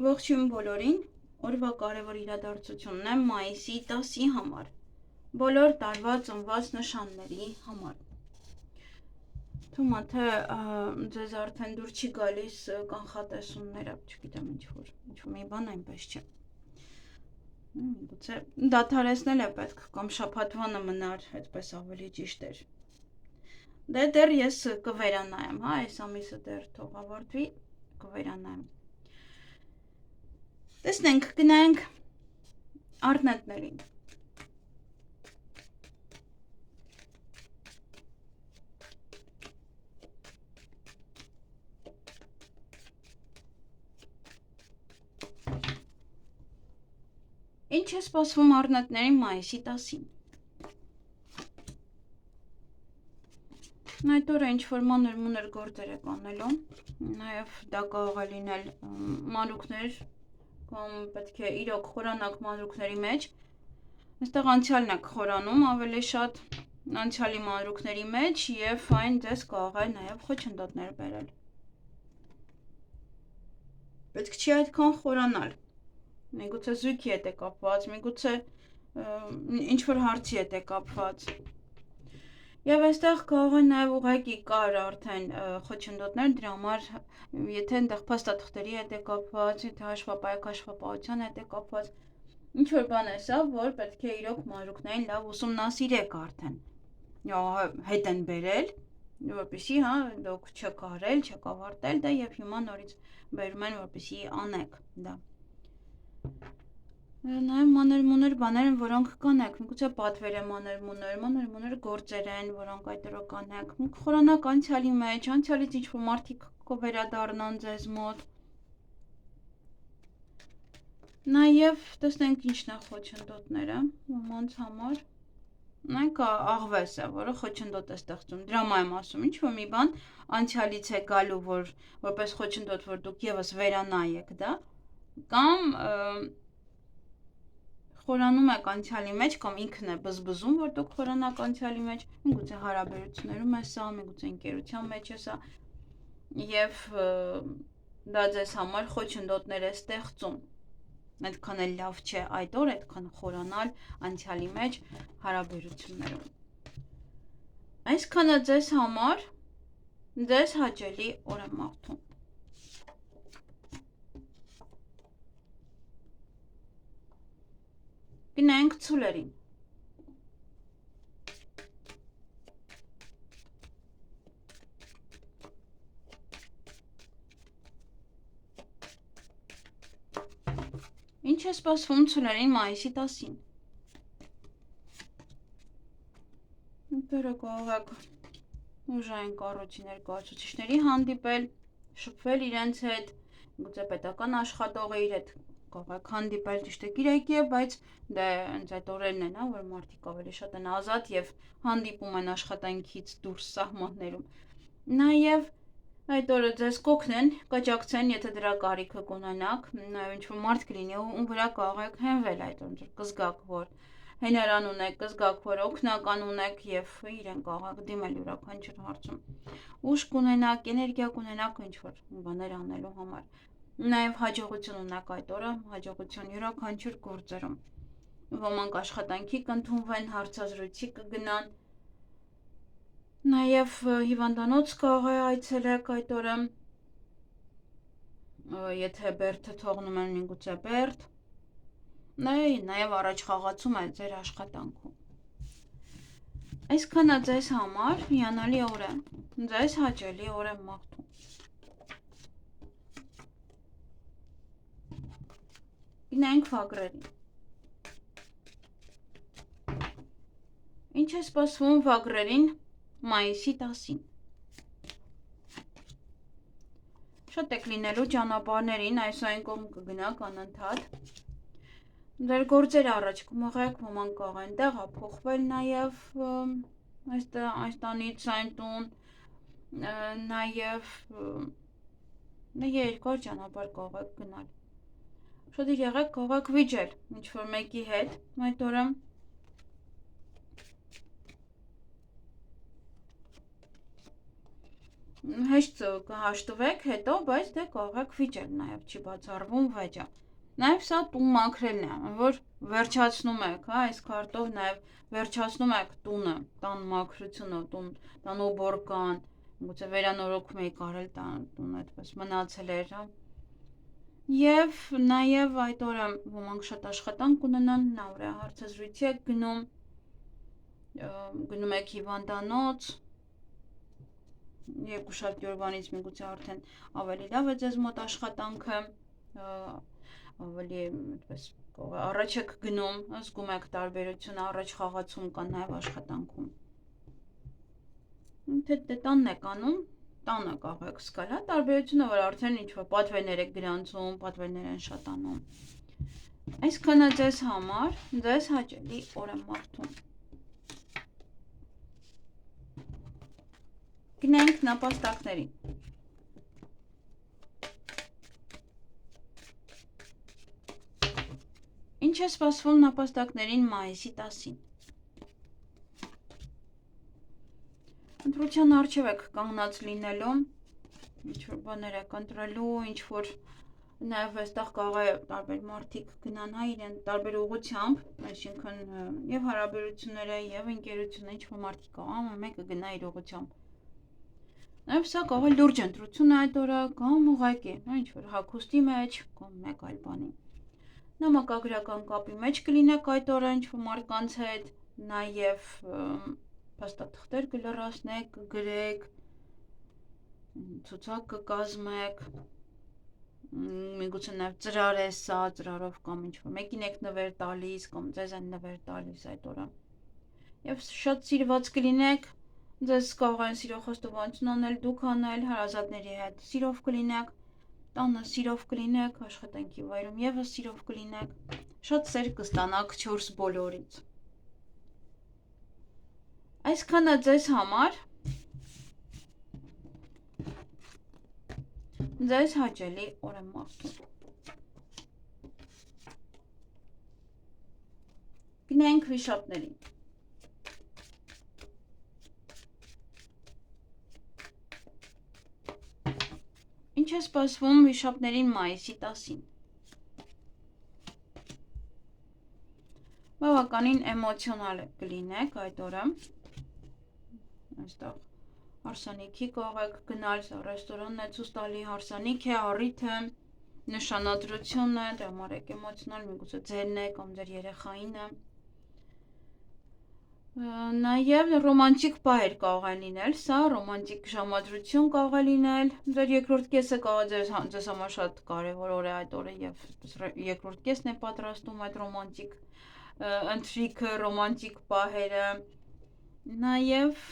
Ողջույն բոլորին, օրվա կարևոր իրադարձությունն է մայիսի 10-ի համար, բոլոր տարվա ծնված նշանների համար։ Թումա թե ձեզ արդեն դուր չի գալիս կանխատեսումները, չգիտեմ ինչ-որ մի բան այնպես չէ։ Գուցե դադարեցնել է պետք կամ շաբաթվանը մնար, այդպես ավելի ճիշտ էր։ Դե դեռ ես կվերանայեմ, այս ամիսը դեռ թող ավարտվի, կվերանայեմ։ Տեսնենք, գնանք առնետներին։ Ինչ է սպասվում առնետներին մայիսի 10-ին։ Այդ օրը ինչ-որ մանր-մունր գործեր եք անելու, նաև դա կարող է լինել մանրուքներ, կամ պետք է իրոք խորանաք մանրուքների մեջ, այստեղ անցյալն եք խորանում ավելի շատ անցյալի մանրուքների մեջ և այն ձեզ կարող է նաև խոչընդոտներ բերել։ Պետք չի այդքան խորանալ, միգուցե զույգի հետ է կապված, միգուցե ինչ-որ հարցի հետ է կապված։ Եվ այստեղ կարող է նաև ուղղակի կար արդեն խոչընդոտներ, դրա համար եթե այնտեղ փաստաթղթերի հետ է կապված, եթե հաշվապահության հետ է կապված, ինչ-որ բան է սա, որ պետք է իրոք մանրուքներին լավ ուսումնասիրեք արդեն, հետ են բերել, որպեսզի դուք չեք արել, չեք ավարտել դա և հիմա նորից բերում են, որպեսզի անեք դա։ Նաև մանր-մունր բաներ են, որոնք կանեք, միգուցե պատվեր է մանր-մունր գործեր են, որոնք այդ օրը կանեք, խորանաք անցյալի մեջ, անցյալից ինչ-որ մարդիկ կվերադառնան ձեզ մոտ։ Նաև տեսնենք ինչն է խոչընդոտները, ոմանց համար, նայք աղվես է, որը խոչընդոտ է ստեղծում, դրամա եմ ասում, ինչ-որ մի բան անցյալից է գալու, որպես խոչընդոտ, որ դուք ևս վերանայեք դա, կամ խորանում եք անցյալի մեջ, կամ ինքն է բզբզում, որ դուք խորանաք անցյալի մեջ, միգուցե հարաբերություններում է սա, միգուցե ընկերության մեջ է սա, և դա ձեզ համար խոչընդոտներ է ստեղծում, այդքան էլ լավ չէ այդ օր, այդքան խորանալ անցյալի մեջ հարաբերություններում։ Այսքանը ձեզ համար, ձեզ հաճելի օր եմ մաղթում։ Գնանք ցուլերին։ Ինչ է սպասվում ցուլերին մայիսի 10-ին։ Դերը կարող եք ուժային կառույցի ներկայացուցիչների հանդիպել, շփվել իրենց հետ, գուցե պետական աշխատողի հետ կարող եք հանդիպել, ճիշտ է կիրակի է, բայց դե հենց այդ օրերն են, որ մարդիկ ավելի շատ են ազատ և հանդիպում են աշխատանքից դուրս սահմաններում։ Նաև այդ օրը ձեզ կօգնեն, կաջակցեն, եթե դրա կարիքը կունենաք, նաև ինչ-որ մարդ կլինի, ում վրա կարող եք հենվել այդ օր, կզգաք, որ հենարան ունեք, կզգաք, որ օգնական ունեք և իրեն կարող եք դիմել յուրաքանչյուր հարցում։ Ուժ կունենաք, էներգիա կունենաք ինչ-որ բաներ անելու համար։ Նաև հաջողություն ունեք այդ օրը, հաջողություն յուրաքանչյուր գործերում։ Ոմանք աշխատանքի կընդունվեն, հարցազրույցի կգնան, նաև հիվանդանոց կարող է այցելեք այդ օրը, եթե բերդը թողնում են, միգուցե բերդ, նաև առաջխաղացում է ձեր աշխատանքում։ Այսքանը ձեզ համար հիանալի օր է, ձեզ հաճելի օր եմ մաղթում։ Գնանք վագրերին։ Ինչ է սպասվում վագրերին մայիսի 10-ին։ Շատ եք լինելու ճանապարհներին, այս այն կողմ կգնաք անընդհատ։ Ձեր գործերը առաջ կմղեք, ոմանք կարող են տեղափոխվել նաև այս տանից այն տուն, նաև երկար ճանապարհ կարող եք գնալ։ Շատ եղեք, կարող եք վիճել ինչ-որ մեկի հետ այդ օրը։ Հեշտ կհաշտվեք հետո, բայց դե կարող եք վիճել, նաև չի բացառվում վեճը։ Նաև սա տուն մաքրելն է, որ վերջացնում եք, հա, այս քարտով նաև վերջացնում եք տունը, տան մաքրությունը, տան օբորկան, գուցե վերանորոգում եք արել տուն այդպես մնացել էր, հա։ Եվ նաև այդ օրը ոմանք շատ աշխատանք ունենան, նա ուրա հարցազրույցի եք գնում եք հիվանդանոց, երկուշաբթի օրվանից միգուցե արդեն ավելի լավ է ձեզ մոտ աշխատանքը, ավելի այդպես առաջ եք գնում, զգում եք տարբերությունը, առաջ խաղացում կա նաև աշխատանքում։ Թե տանն եք անում, տանը կարող եք զգալ, հա, տարբերությունը, որ արդեն ինչ-որ պատվերներ եք գրանցում, պատվերներ են շատանում։ Այսքանը ձեզ համար, ձեզ հաճելի օր եմ մաղթում։ Գնանք նապաստակներին։ Ինչ է սպասվում նապաստակներին մայիսի 10-ին։ Ընտրության առջև եք կանգնած լինելու, ինչ-որ բաներ եք ընտրելու, ինչ-որ նաև այստեղ կարող է տարբեր մարդիկ գնան, հա, իրեն տարբեր ուղղությամբ, այսինքն եւ հարաբերությունները եւ ընկերությունը, ինչ-որ մարդիկ կա, մեկը գնա իր ուղղությամբ։ Նաև սա կարող է լուրջ ընտրություն այդ օրը կամ ուղղակի, ինչ-որ հագուստի մեջ կամ մեկ այլ բանի։ Նամակագրական կապի մեջ կլինեք այդ օրը ինչ-որ մարդկանց հետ, նաև փաստաթղթեր կլրացնեք, կգրեք, ցուցակ կկազմեք, միգուցե նաև ծրար է սա, ծրարով կամ ինչ-որ մեկին եք նվեր տալիս, կամ ձեզ են նվեր տալիս այդ օրը։ Եվ շատ սիրված կլինեք, ձեզ կարող են սիրո խոստովանություն անել, դուք անել, հարազատների հետ սիրով կլինեք, տանը սիրով կլինեք, աշխատանքի վայրում եւս սիրով կլինեք, շատ սեր կստանաք 4 բոլորից։ Այսքանը ձեզ համար, ձեզ հաճելի օր եմ մաղթում։ Գնանք վիշապներին։ Ինչ է սպասվում վիշապներին մայիսի 10-ին։ Բավականին էմոցիոնալ կլինեք այդ օրը։ Այստեղ հարսանիքի կարող եք գնալ, ռեստորանն է ցույց տալի, հարսանիք է, առիթ է, նշանադրություն է, դրամարեք էմոցիոնալ, միգուցե ձերն է կամ ձեր երեխային է։ Նաև ռոմանտիկ պահեր կարող են լինել, սա ռոմանտիկ ժամադրություն կարող է լինել, ձեր երկրորդ կեսը կարող է ձեզ համար շատ կարևոր օր է այդ օրը եւ երկրորդ կեսն է պատրաստում այդ ռոմանտիկ ընթրիքը, ռոմանտիկ պահերը, նաև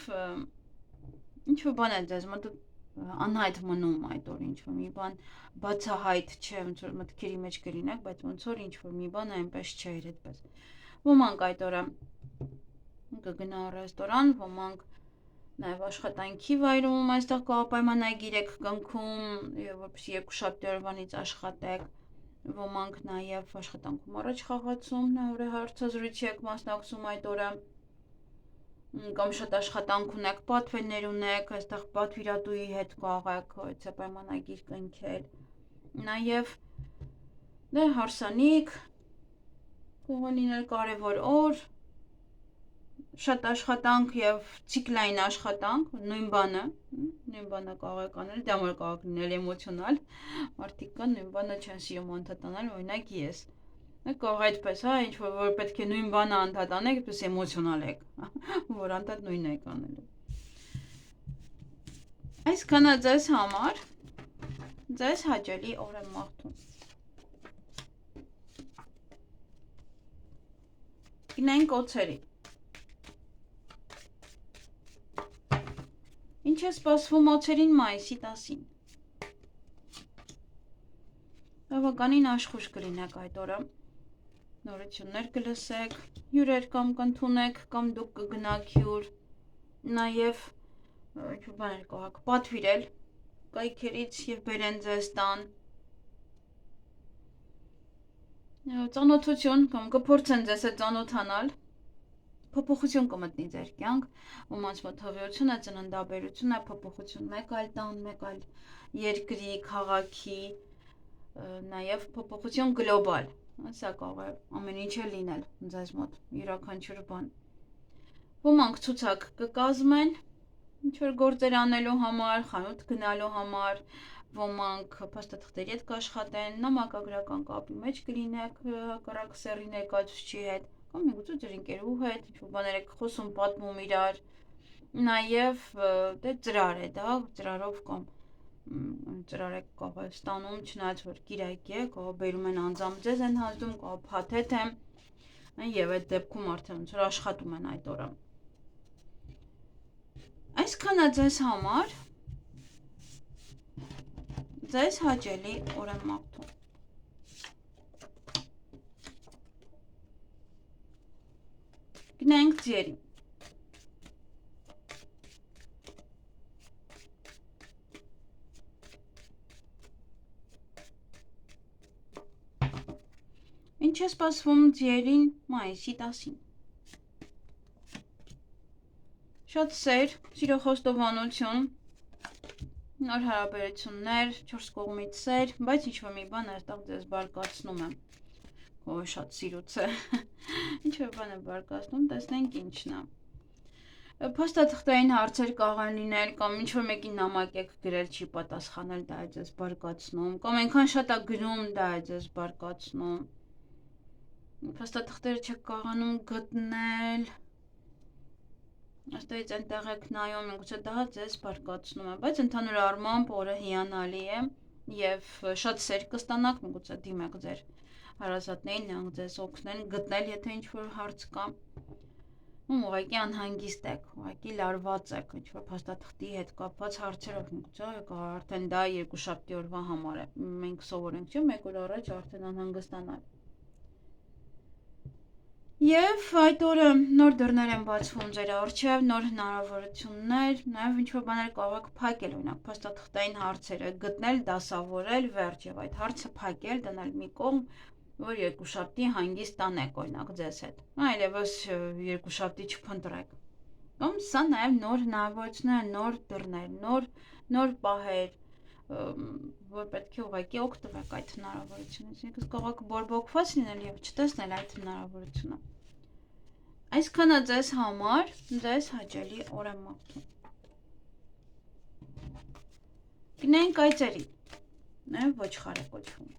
ինչ-որ բան է ձեզ մոտ անհայտ մնում այդ օր, ինչ-որ մի բան բացահայտ չէ, ոնց որ մտքերի մեջ կլինեք, բայց ոնց որ ինչ-որ մի բան այնպես չէ իր այդպես։ Ոմանք այդ օրը կգնա ռեստորան, ոմանք նաև աշխատանքի վայրում այստեղ կարող պայմանագիր եք կնքում, որպեսզի երկուշաբթի օրվանից աշխատեք, ոմանք նաև աշխատանքում առաջ խաղացում, նոր հարցազրույցի եք մասնակցում այդ օրը, կամ շատ աշխատանք ունեք, պատվերներ ունեք, այստեղ պատվիրատուի հետ կարող եք այցե պայմանագիր կնքել, նաև դե հարսանիք կարող է լինել կարևոր օր, շատ աշխատանք եւ ցիկլային աշխատանք, նույն բանը կարող եք անել, դա որ կարող լինել էմոցիոնալ, մարդիկ կան նույն բանը չեն սիրում անդադ անել, օրինակ ես։ Կարող այդպես, հա, ինչ որ պետք է նույն բանը անդադ անեք, այդպես էմոցիոնալ եք, որ անդադ նույնն եք անելու։ Այսքանը ձեզ համար, ձեզ հաճելի օր եմ մաղթում։ Գնանք օձերի։ Ինչ է սպասվում օձերին մայիսի 10-ին։ Բավականին աշխույժ կլինեք այդ օրը, նորություններ կլսեք, հյուրեր կամ կընդունեք, կամ դուք կգնաք հյուր, նաև ինչ-որ բաներ կարող եք պատվիրել կայքերից եւ բերեն ձեզ տան։ Ծանոթություն կամ կփորձեն ձեզ հետ ծանոթանալ, փոփոխություն կմտնի ձեր կյանք, ոմանց մոտ հղիություն է, ծննդաբերություն է, փոփոխություն մեկ այլ տան, մեկ այլ երկրի, քաղաքի, նաև փոփոխություն գլոբալ, սա կարող է ամեն ինչ է լինել ձեզ մոտ, յուրաքանչյուր բան։ Ոմանք ցուցակ կկազմեն, ինչ-որ գործեր անելու համար, խանութ գնալու համար, ոմանք փաստաթղթերի հետ կաշխատեն, նամակագրական կապի մեջ կլինեք հակառակ սեռի ներկայացուցչի հետ, կամ միգուցե ձեր ընկերու հետ, ինչ-որ բաներ եք խոսում, պատմում իրար, նաև դե ծրար է դա, ծրարով կամ ծրար եք կարող ստանում, չնայած որ կիրայք է, կարող բերում են անձամբ ձեզ են հազդում, կարող փաթեթ է, եւ այդ դեպքում արդեն ոնց որ աշխատում են այդ օրը։ Այսքանը ձեզ համար ձեզ հաճելի օր եմ մաղթում։ Գնանք ձերին։ Ինչ է սպասվում ձերին մայիսի 10-ին։ Շատ սեր, սիրո խոստովանություն, նոր հարաբերություններ, 4 կողմից սեր, բայց ինչ-որ մի բան այստեղ ձեզ բարկացնում է, ով շատ սիրուց է, ինչ-որ բան է բարկացնում, տեսնենք ինչն է։ Փաստաթղթային հարցեր կարող են լինել, կամ ինչ-որ մեկին նամակ եք գրել չի պատասխանել, դա է ձեզ բարկացնում, կամ այնքան շատ է գրում, դա է ձեզ բարկացնում։ Փաստաթղթերը չեք կարողանում գտնել, այստեղից այնտեղ եք նայում, միգուցե դա ձեզ բարկացնում է, բայց ընդհանուր առմամբ օրը հիանալի է եւ շատ սեր կստանաք, միգուցե դիմեք ձեր հարազատներին, նրանք ձեզ օգնեն գտնել, եթե ինչ-որ հարց կա։ Ուղղակի անհանգիստ եք, ուղղակի լարված եք, ինչ-որ փաստաթղթի հետ կապված հարցերով, միգուցե արդեն դա երկուշաբթի օրվա համար է։ Մենք սովորենք, չէ՞, մեկ օր առաջ արդեն անհանգստանալ։ Եվ այդ օրը նոր դռներ են բացվում ձեր առջև, նոր հնարավորություններ, նաև ինչ-որ բաներ կարող եք փակել, օրինակ փաստաթղթային հարցերը գտնել, դասավորել, վերջ եւ այդ հարցը փակել, դնել մի կողմ, որ երկուշաբթի հանգիստ տանեք, օրինակ ձեզ հետ։ Այլևս երկուշաբթի չփնտրեք։ Կամ սա նաև նոր հնարավորություններ, նոր դռներ, նոր պահեր, որ պետք է ուղղակի օգտվեք այդ հնարավորությունից։ Ինքս կարող եք բորբոքված լինել եւ չտեսնել այդ հնարավորությունը։ Այսքանը ձեզ համար, ձեզ հաճելի օր եմ մաղթում։ Գնանք այծերին, նաև ոչխար է կոչվում։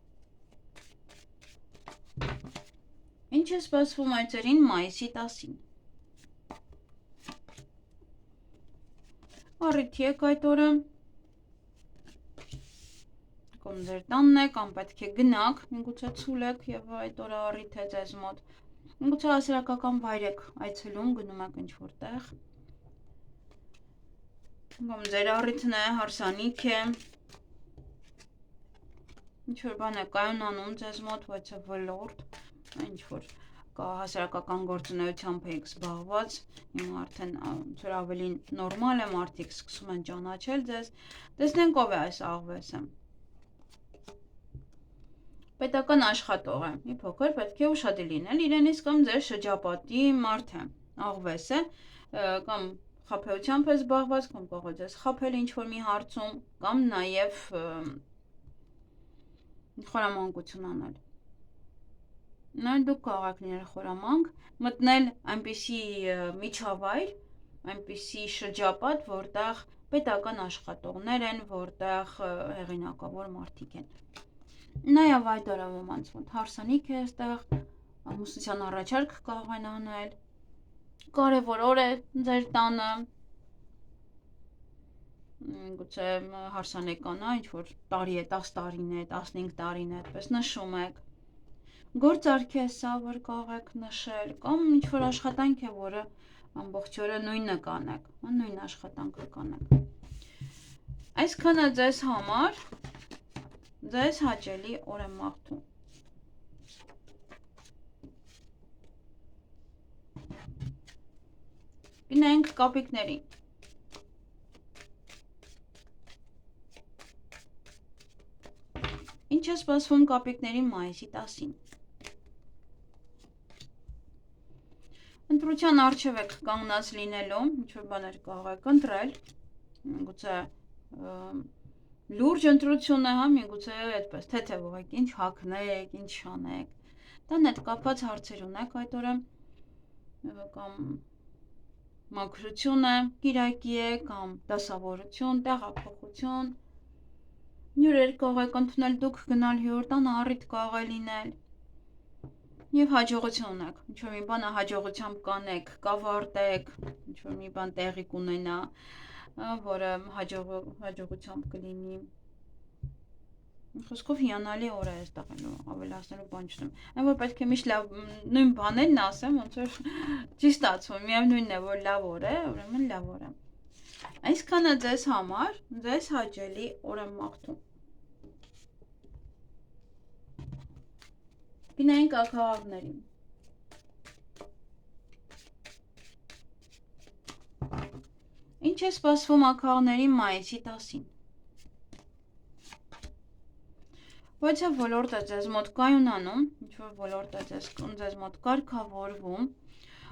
Ինչ է սպասվում այծերին մայիսի 10-ին։ Առիթ եք այդ օրը, կամ ձեր տանն է, կամ պետք է գնաք, միգուցե ցուլ եք եւ այդ օրը առիթ է ձեզ մոտ։ Միգուցե հասարակական վայր եք այցելում, գնում եք ինչ-որ տեղ։ Կամ ձեր առիթն է, հարսանիք է։ Ինչ-որ բան է կայունանում ձեզ մոտ, բայց է ոլորտ, ինչ-որ կա հասարակական գործունեությամբ եք զբաղված, հիմա արդեն ինչ-որ ավելի նորմալ է, մարդիկ սկսում են ճանաչել ձեզ։ Տեսնենք ով է այս աղվեսը։ Պետական աշխատող է, մի փոքր պետք է ուշադիր լինել իրենից կամ ձեր շրջապատի մարդ է, աղվես է, կամ խաբեությամբ է զբաղված, կամ կարող է ձեզ խաբել ինչ-որ մի հարցում, կամ նաև խորամանկություն անել։ Նաև դուք կարող եք լինել խորամանկ, մտնել այնպիսի միջավայր, այնպիսի շրջապատ, որտեղ պետական աշխատողներ են, որտեղ հեղինակավոր մարդիկ են։ Նաև այդ օրը ոմանց մոտ հարսանիք է այստեղ, ամուսնության առաջարկ կարող են անել, կարևոր օր է ձեր տանը, գուցե հարսանեկանա, ինչ-որ տարի է, 10 տարին է, 15 տարին է, այդպես նշում եք, գործարք է սա, որ կարող եք նշել, կամ ինչ-որ աշխատանք է, որը ամբողջ օրը նույնը կանեք, նույն աշխատանքը կանեք։ Այսքանը ձեզ համար ձեզ հաճելի օր եմ մաղթում։ Գնանք կապիկներին։ Ինչ է սպասվում կապիկների մայիսի 10-ին։ Ընտրության առջև եք կանգնած լինելու, ինչ-որ բաներ կարող եք ընտրել, գուցե լուրջ ընտրություն է, հա, միգուցե այդպես, թեթև ուղղակի ինչ հագնեք, ինչ անեք, տան հետ կապված հարցեր ունեք այդ օրը, կամ մաքրություն է, կիրակի է, կամ դասավորություն, տեղափոխություն, հյուրեր կարող եք ընդունել դուք գնալ հյուր, տանը առիթ կարող է լինել, և հաջողություն ունեք, ինչ-որ մի բանը հաջողությամբ կանեք, կավարտեք, ինչ-որ մի բան տեղի կունենա, որը հաջողությամբ կլինի, խոսքով հիանալի օր է այստեղ ավելացնելու բան չունեմ, այն որ պետք է միշտ նույն բաներն ասեմ, ոնց որ չի ստացվում, միևնույնն է, որ լավ օր է, ուրեմն լավ օր է, այսքանը ձեզ համար, ձեզ հաճելի օր եմ մաղթում, գնայինք աքաղաքներին, ինչ է սպասվում աքաղաքներին մայիսի 10-ին, Ոչ է ոլորտ է ձեզ մոտ կայունանում, ինչ-որ ոլորտ է ձեզ մոտ կարգավորվում,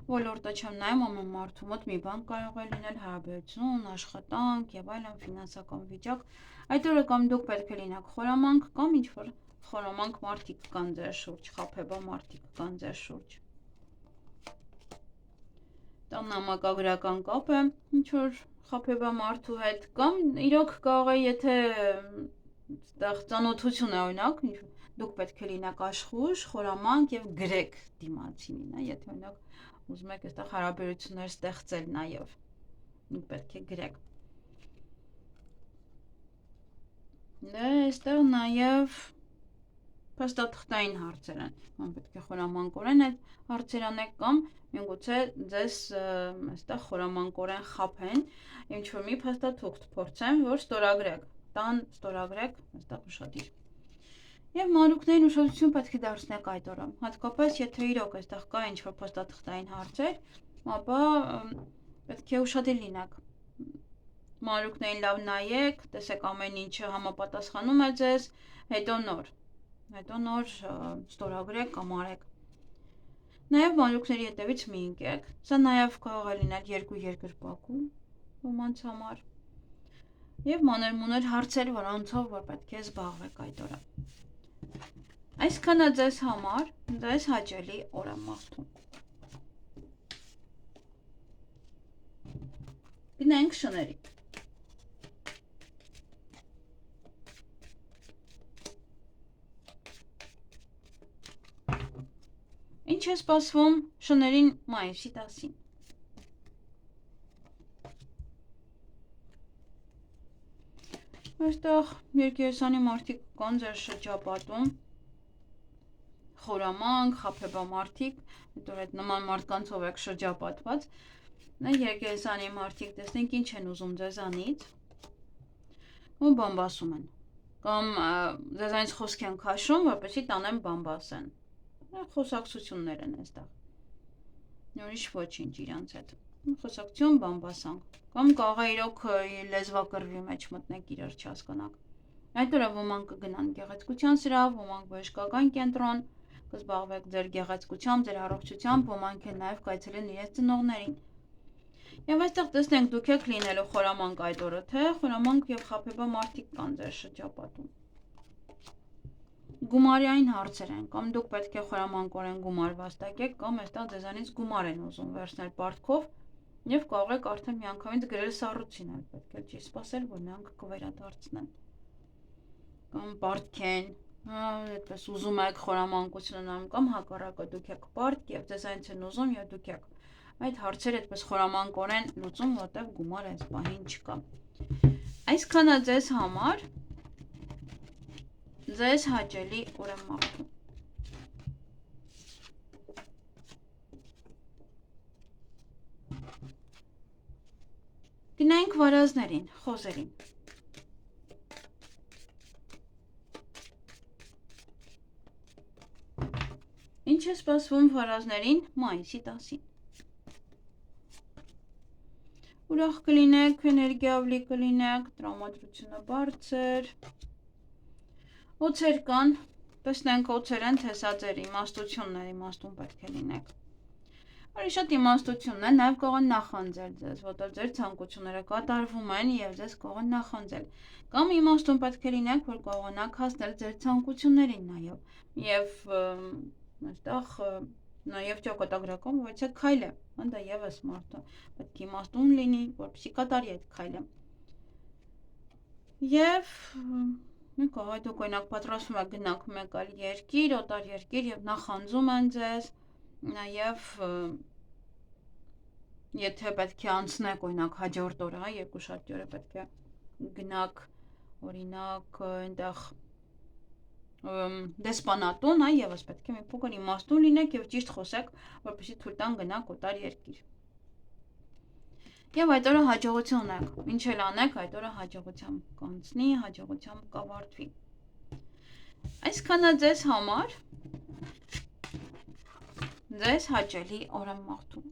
ոլորտը չեմ նայում ամեն մարդու մոտ մի բան կարող է լինել հարաբերություն, աշխատանք և այլն ֆինանսական վիճակ, այդ օրը կամ դուք պետք է լինեք խորամանկ կամ ինչ-որ խորամանկ մարդիկ կան ձեր շուրջ, խաբեբա մարդիկ կան ձեր շուրջ, տան նամակագրական կապ է, ինչ-որ խաբեբա մարդու հետ, կամ իրոք կարող է, եթե ծանոթություն է օրինակ, դուք պետք է լինեք աշխույժ, խորամանկ և գրեք դիմացինին, եթե օրինակ ուզում եք այստեղ հարաբերություններ ստեղծել նաև, դուք պետք է գրեք, այստեղ նաև փաստաթղթային հարցեր են, պետք է խորամանկորեն այդ հարցեր անեք կամ միգուցե ձեզ այստեղ խորամանկորեն խաբեն, ինչ-որ մի փաստաթուղթ փորձեն, որ ստորագրեք, տան ստորագրեք, այստեղ ուշադիր, և մանրուքներին ուշադրություն պետք է դարձնեք այդ օրը, հատկապես եթե իրոք այստեղ կա ինչ-որ փաստաթղթային հարցեր, ապա պետք է ուշադիր լինեք, մանրուքներին լավ նայեք, տեսեք ամեն ինչը համապատասխանում է ձեզ, հետո նոր ստորագրեք կամ արեք, նաև մանրուքների հետևից մի ընկեք, սա նաև կարող է լինել երկու երկրպագու ոմանց համար, և մանր-մունր հարցեր, որոնցով որ պետք է զբաղվեք այդ օրը, այսքանը ձեզ համար, ձեզ հաճելի օր եմ մաղթում, գնայինք շների, ինչ է սպասվում շներին մայիսի 10-ին, այստեղ երկերեսանի մարդիկ կան ձեր շրջապատում, խորամանկ, խաբեբա մարդիկ, այդ նման մարդկանցով եք շրջապատված, երկերեսանի մարդիկ տեսնենք ինչ են ուզում ձեզանից, ու բամբասում են, կամ ձեզանից խոսք են քաշում, որպեսզի տանեն բամբասեն, խոսակցություններ են այստեղ, ուրիշ ոչինչ իրանց հետ, խոսակցություն բամբասանք, կամ կարող է իրոք լեզվակռվի մեջ մտնեք իրար չհասկանաք, այդ օրը ոմանք կգնան գեղեցկության սրահ, ոմանք բժշկական կենտրոն, կզբաղվեք ձեր գեղեցկությամբ, ձեր առողջությամբ, ոմանք են նաև կայցելեն իրենց ծնողներին, և այստեղ տեսնենք դուք եք լինելու խորամանկ այդ օրը, թե խորամանկ և խաբեբա մարդիկ կան ձեր շրջապատում, գումարային հարցեր են, կամ դուք պետք է խորամանկորեն գումար վաստակեք, կամ այստեղ ձեզանից գումար են ուզում վերցնել պարտքով, և կարող եք արդեն միանգամից գրել սառույցին, պետք է չի սպասել, որ նրանք կվերադարձնեն, կամ պարտքեն, այդպես ուզում եք խորամանկություն ունենալ, կամ հակառակը դուք եք պարտք և ձեզանից են ուզում և դուք եք այդ հարցերը այդպես խորամանկորեն լուծում, որտև գումար այս պահին չկա, այսքանը ձեզ համար, ձեզ հաճելի օր եմ մաղթում, գնայինք վարազներին, խոզերին, ինչ է սպասվում վարազներին մայիսի 10-ին, ուրախ կլինեք, էներգիավլի կլինեք, տրամադրությունը բարձր, օձեր կան, տեսնենք օձեր են, թե սա ձեր իմաստությունն է, իմաստուն պետք է լինեք, Արի շատ իմաստությունն է, նաև կարող են նախանձել ձեզ, որտեղ ձեր ցանկությունները կատարվում են եւ ձեզ կարող են նախանձել։ Կամ իմաստուն պետք է լինեք, որ կարողանաք հասնել ձեր ցանկություններին նաեւ։ Եվ այստեղ նաեւ ճակատագրական ուղղակի քայլ է, դա եւս մարդը պետք է իմաստուն լինի, որպեսզի կատարի այդ քայլը։ Եվ կարող դուք օրինակ պատրաստվում եք գնաք մեկ այլ երկիր, օտար երկիր եւ նախանձում են ձեզ, նաեւ եթե պետք է անցնեք օրինակ հաջորդ օրը, երկու շատ օրը պետք է գնաք օրինակ այնտեղ դեսպանատուն, եւս պետք է մի փոքր իմաստուն լինեք եւ ճիշտ խոսեք, որպեսզի թույլ տան գնաք օտար երկիր։ Եվ այդ օրը հաջողություն ունեք, ինչ էլ անեք, այդ օրը հաջողությամբ կանցնի, հաջողությամբ կավարտվի։ Այսքանը ձեզ համար, ձեզ հաճելի օր եմ մաղթում։